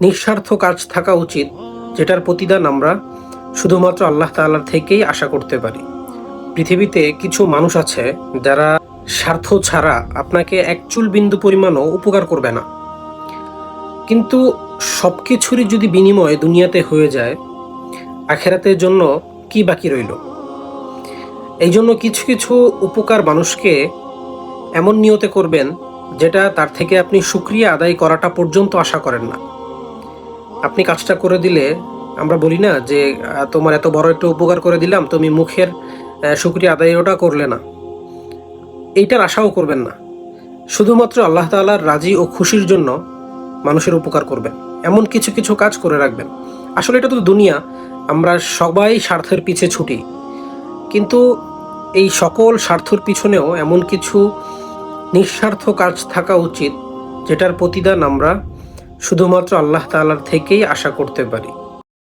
নিঃস্বার্থ কাজ থাকা উচিত, যেটার প্রতিদান আমরা শুধুমাত্র আল্লাহ তাআলার থেকেই আশা করতে পারি। পৃথিবীতে কিছু মানুষ আছে যারা স্বার্থ ছাড়া আপনাকে এক চুল বিন্দু পরিমাণও উপকার করবে না, কিন্তু সব কিছুরই যদি বিনিময় দুনিয়াতে হয়ে যায়, আখেরাতের জন্য কি বাকি রইল? এই জন্য কিছু কিছু উপকার মানুষকে এমন নিয়তে করবেন যেটা তার থেকে আপনি শুকরিয়া আদায় করাটা পর্যন্ত আশা করেন না। আপনি কাজটা করে দিলে আমরা বলি না যে তোমার এত বড় একটা উপকার করে দিলাম, তুমি মুখের শুকরিয়া আদায় ওটা করলে না, এইটার আশাও করবেন না। শুধুমাত্র আল্লাহ তাআলার রাজি ও খুশির জন্য মানুষের উপকার করবেন, এমন কিছু কিছু কাজ করে রাখবেন। আসলে এটা তো দুনিয়া, আমরা সবাই স্বার্থের পিছে ছুটি, কিন্তু এই সকল স্বার্থের পিছনেও এমন কিছু নিঃস্বার্থ কাজ থাকা উচিত, যেটার প্রতিদান আমরা শুধুমাত্র আল্লাহ তাআলার থেকেই আশা করতে পারি।